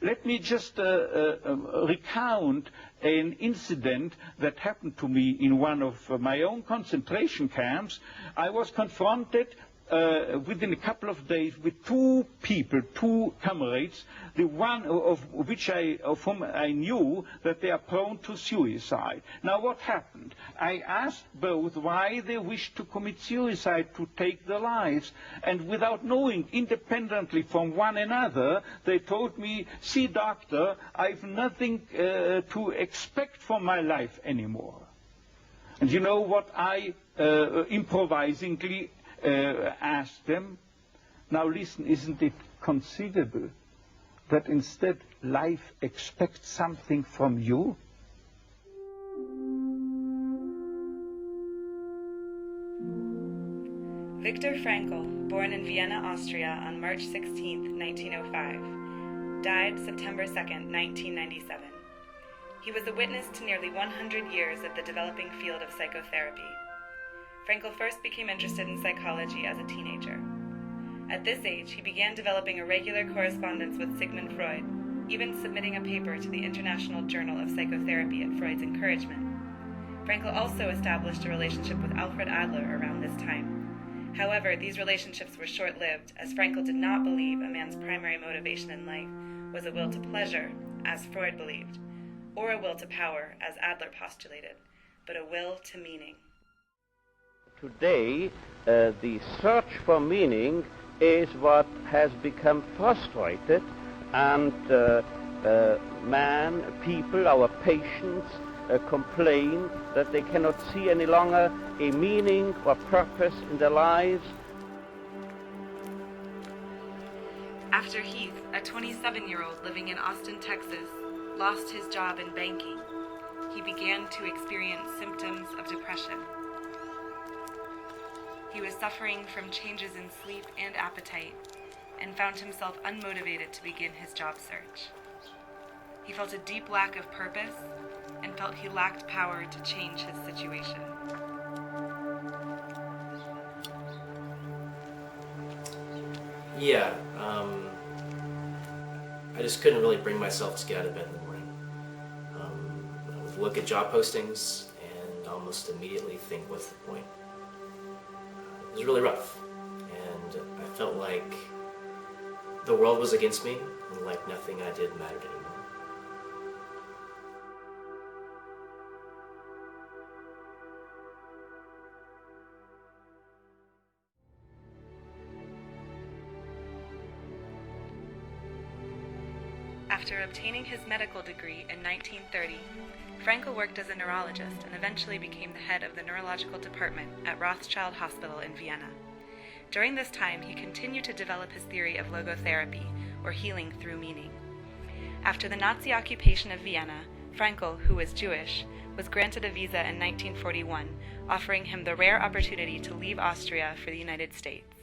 Let me just recount an incident that happened to me in one of my own concentration camps. I was confronted within a couple of days with two comrades, the one of whom I knew that they are prone to suicide. Now what happened? I asked both why they wished to commit suicide, to take their lives, and without knowing independently from one another, they told me, see doctor, I've nothing to expect from my life anymore. And you know what I improvisingly asked them? Now listen, isn't it conceivable that instead life expects something from you? Viktor Frankl, born in Vienna, Austria on March 16, 1905, died September 2, 1997. He was a witness to nearly 100 years of the developing field of psychotherapy. Frankl first became interested in psychology as a teenager. At this age, he began developing a regular correspondence with Sigmund Freud, even submitting a paper to the International Journal of Psychotherapy at Freud's encouragement. Frankl also established a relationship with Alfred Adler around this time. However, these relationships were short-lived, as Frankl did not believe a man's primary motivation in life was a will to pleasure, as Freud believed, or a will to power, as Adler postulated, but a will to meaning. Today, the search for meaning is what has become frustrated, and people, our patients, complain that they cannot see any longer a meaning or purpose in their lives. After Heath, a 27-year-old living in Austin, Texas, lost his job in banking, he began to experience symptoms of depression. He was suffering from changes in sleep and appetite, and found himself unmotivated to begin his job search. He felt a deep lack of purpose, and felt he lacked power to change his situation. Yeah, I just couldn't really bring myself to get out of bed in the morning. I would look at job postings and almost immediately think, what's the point? It was really rough, and I felt like the world was against me, and like nothing I did mattered anymore. After obtaining his medical degree in 1930, Frankl worked as a neurologist and eventually became the head of the neurological department at Rothschild Hospital in Vienna. During this time, he continued to develop his theory of logotherapy, or healing through meaning. After the Nazi occupation of Vienna, Frankl, who was Jewish, was granted a visa in 1941, offering him the rare opportunity to leave Austria for the United States.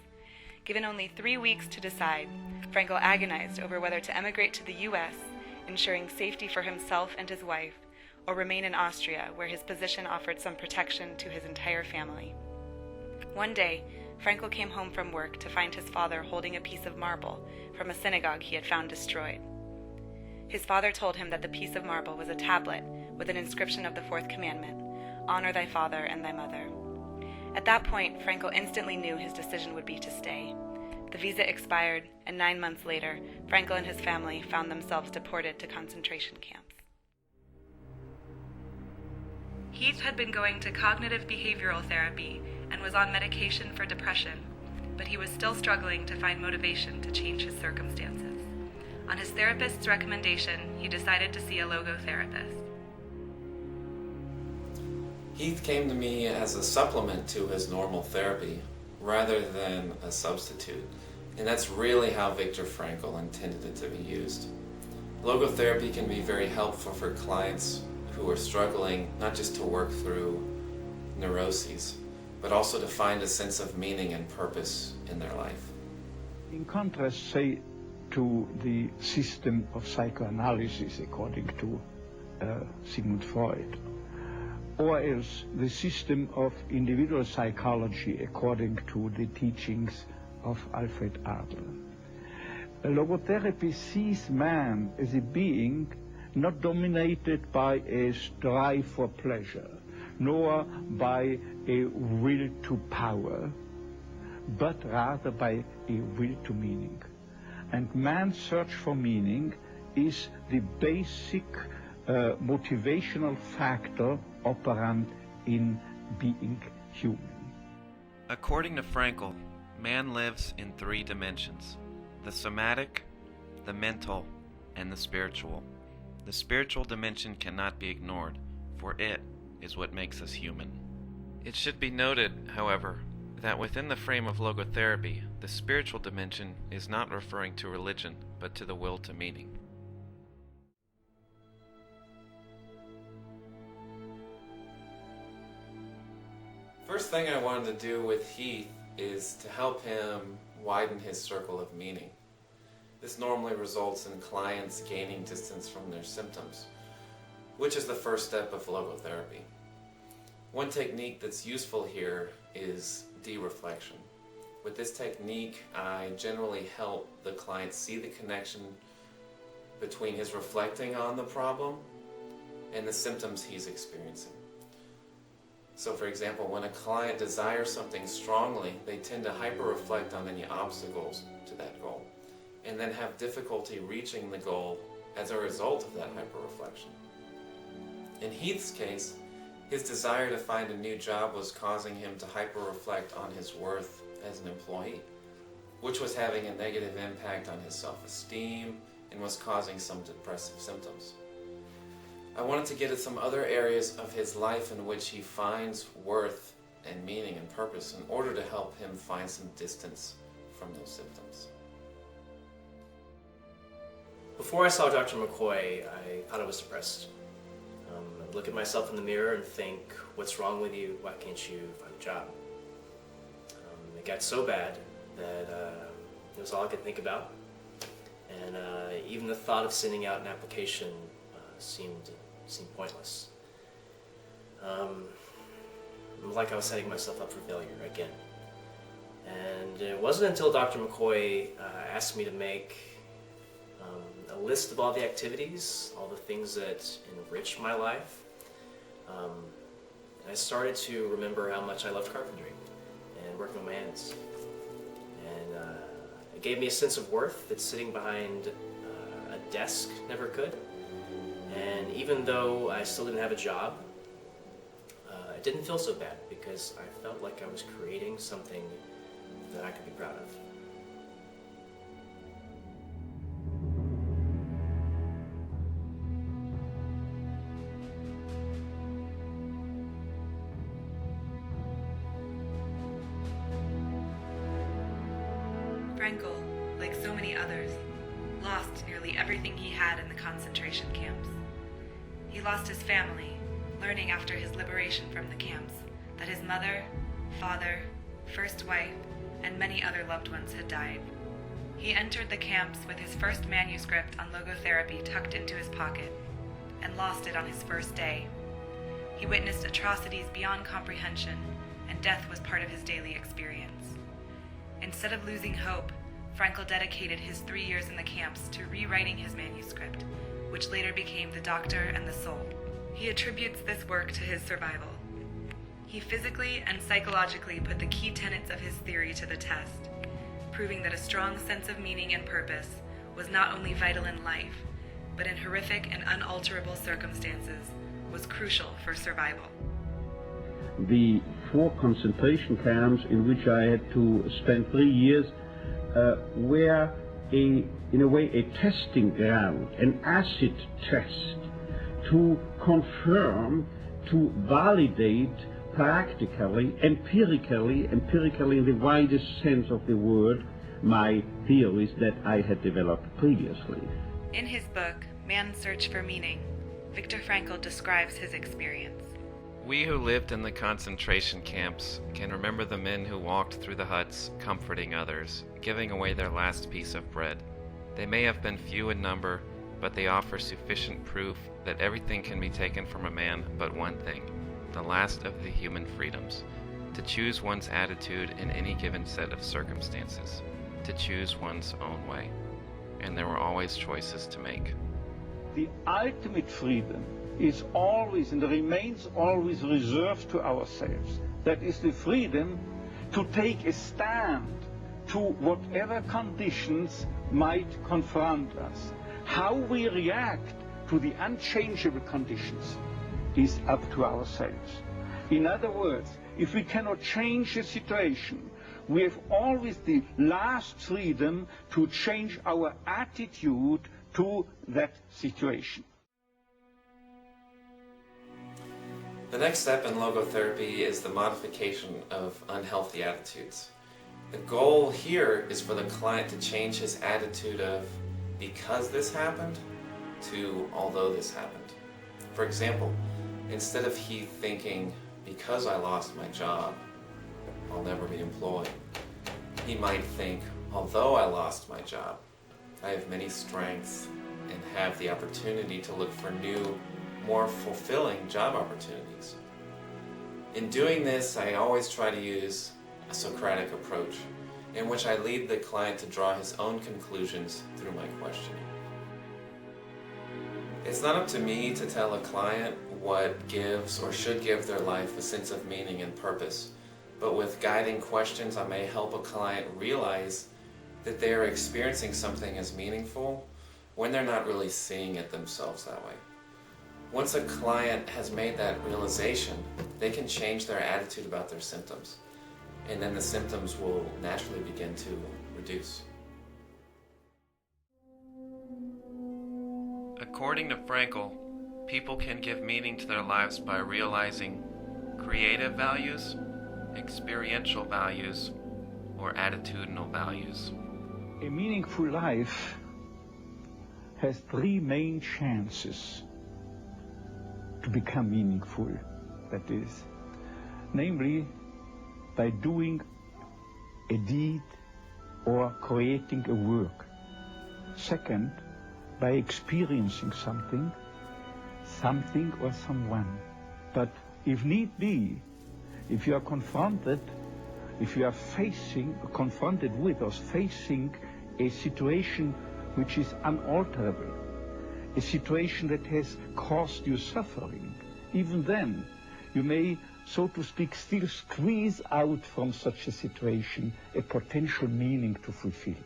Given only 3 weeks to decide, Frankl agonized over whether to emigrate to the U.S., ensuring safety for himself and his wife, or remain in Austria, where his position offered some protection to his entire family. One day, Frankl came home from work to find his father holding a piece of marble from a synagogue he had found destroyed. His father told him that the piece of marble was a tablet with an inscription of the fourth commandment, "Honor thy father and thy mother." At that point, Frankl instantly knew his decision would be to stay. The visa expired, and 9 months later, Frankl and his family found themselves deported to concentration camps. Heath had been going to cognitive behavioral therapy and was on medication for depression, but he was still struggling to find motivation to change his circumstances. On his therapist's recommendation, he decided to see a logotherapist. Heath came to me as a supplement to his normal therapy, rather than a substitute. And that's really how Viktor Frankl intended it to be used. Logotherapy can be very helpful for clients who are struggling not just to work through neuroses, but also to find a sense of meaning and purpose in their life. In contrast, say, to the system of psychoanalysis according to Sigmund Freud, or else the system of individual psychology according to the teachings of Alfred Adler. Logotherapy sees man as a being not dominated by a strive for pleasure, nor by a will to power, but rather by a will to meaning. And man's search for meaning is the basic motivational factor operant in being human. According to Frankl, man lives in 3 dimensions: the somatic, the mental, and the spiritual. The spiritual dimension cannot be ignored, for it is what makes us human. It should be noted, however, that within the frame of logotherapy, the spiritual dimension is not referring to religion, but to the will to meaning. First thing I wanted to do with Heath is to help him widen his circle of meaning. This normally results in clients gaining distance from their symptoms, which is the first step of logotherapy. One technique that's useful here is de-reflection. With this technique, I generally help the client see the connection between his reflecting on the problem and the symptoms he's experiencing. So for example, when a client desires something strongly, they tend to hyper-reflect on any obstacles to that goal, and then have difficulty reaching the goal as a result of that hyper-reflection. In Heath's case, his desire to find a new job was causing him to hyper-reflect on his worth as an employee, which was having a negative impact on his self-esteem and was causing some depressive symptoms. I wanted to get at some other areas of his life in which he finds worth and meaning and purpose in order to help him find some distance from those symptoms. Before I saw Dr. McCoy, I thought I was depressed. I'd look at myself in the mirror and think, what's wrong with you? Why can't you find a job? It got so bad that it was all I could think about. And even the thought of sending out an application seemed pointless. It was like I was setting myself up for failure again. And it wasn't until Dr. McCoy asked me to make a list of all the activities, all the things that enrich my life. I started to remember how much I loved carpentry and working with my hands. And it gave me a sense of worth that sitting behind a desk never could. And even though I still didn't have a job, it didn't feel so bad because I felt like I was creating something that I could be proud of. Frankl, like so many others, lost nearly everything he had in the concentration camps. He lost his family, learning after his liberation from the camps that his mother, father, first wife, and many other loved ones had died. He entered the camps with his first manuscript on logotherapy tucked into his pocket, and lost it on his first day. He witnessed atrocities beyond comprehension, and death was part of his daily experience. Instead of losing hope, Frankl dedicated his 3 years in the camps to rewriting his manuscript, which later became The Doctor and the Soul. He attributes this work to his survival. He physically and psychologically put the key tenets of his theory to the test, proving that a strong sense of meaning and purpose was not only vital in life, but in horrific and unalterable circumstances was crucial for survival. The 4 concentration camps in which I had to spend 3 years were in a way a testing ground, an acid test to confirm, to validate practically, empirically in the widest sense of the word, my theories that I had developed previously. In his book, Man's Search for Meaning, Viktor Frankl describes his experience. We who lived in the concentration camps can remember the men who walked through the huts, comforting others, giving away their last piece of bread. They may have been few in number, but they offer sufficient proof that everything can be taken from a man but one thing, the last of the human freedoms, to choose one's attitude in any given set of circumstances, to choose one's own way. and there were always choices to make. The ultimate freedom is always and remains always reserved to ourselves. That is the freedom to take a stand to whatever conditions might confront us. How we react to the unchangeable conditions is up to ourselves. In other words, if we cannot change the situation, we have always the last freedom to change our attitude to that situation. The next step in logotherapy is the modification of unhealthy attitudes. The goal here is for the client to change his attitude of because this happened to although this happened. For example, instead of he thinking because I lost my job, I'll never be employed, he might think although I lost my job, I have many strengths and have the opportunity to look for new, more fulfilling job opportunities. In doing this, I always try to use a Socratic approach in which I lead the client to draw his own conclusions through my questioning. It's not up to me to tell a client what gives or should give their life a sense of meaning and purpose, but with guiding questions I may help a client realize that they are experiencing something as meaningful when they're not really seeing it themselves that way. Once a client has made that realization, they can change their attitude about their symptoms, and then the symptoms will naturally begin to reduce. According to Frankl, people can give meaning to their lives by realizing creative values, experiential values, or attitudinal values. A meaningful life has three main chances to become meaningful. That is, namely, by doing a deed or creating a work. Second, by experiencing something or someone. But if need be, if you are confronted with or facing a situation which is unalterable, a situation that has caused you suffering, even then you may, so to speak, still squeeze out from such a situation a potential meaning to fulfill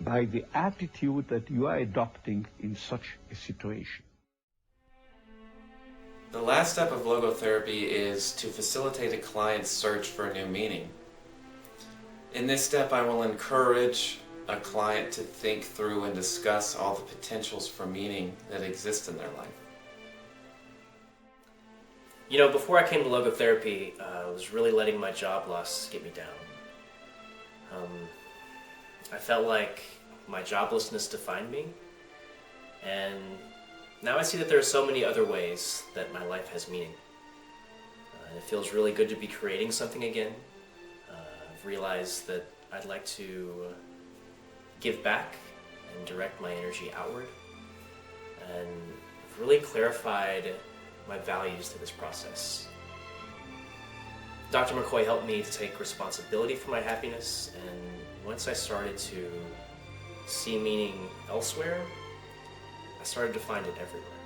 by the attitude that you are adopting in such a situation. The last step of logotherapy is to facilitate a client's search for a new meaning. In this step, I will encourage a client to think through and discuss all the potentials for meaning that exist in their life. You know, before I came to logotherapy, I was really letting my job loss get me down. I felt like my joblessness defined me, and now I see that there are so many other ways that my life has meaning. It feels really good to be creating something again. I've realized that I'd like to give back and direct my energy outward, and I've really clarified my values through this process. Dr. McCoy helped me to take responsibility for my happiness, and once I started to see meaning elsewhere, I started to find it everywhere.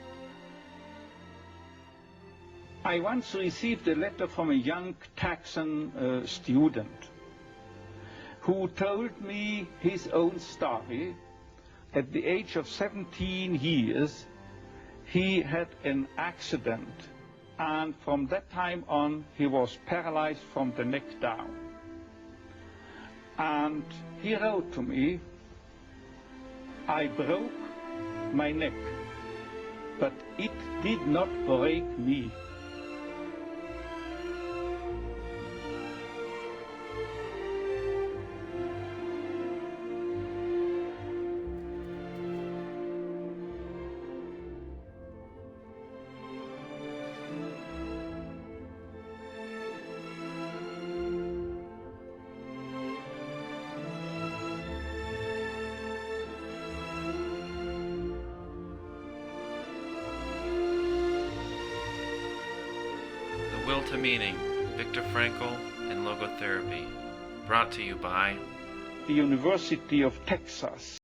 I once received a letter from a young Texan student who told me his own story. At the age of 17 years, he had an accident, and from that time on, he was paralyzed from the neck down. And he wrote to me, "I broke my neck, but it did not break me." Will to Meaning, Viktor Frankl and Logotherapy. Brought to you by The University of Texas.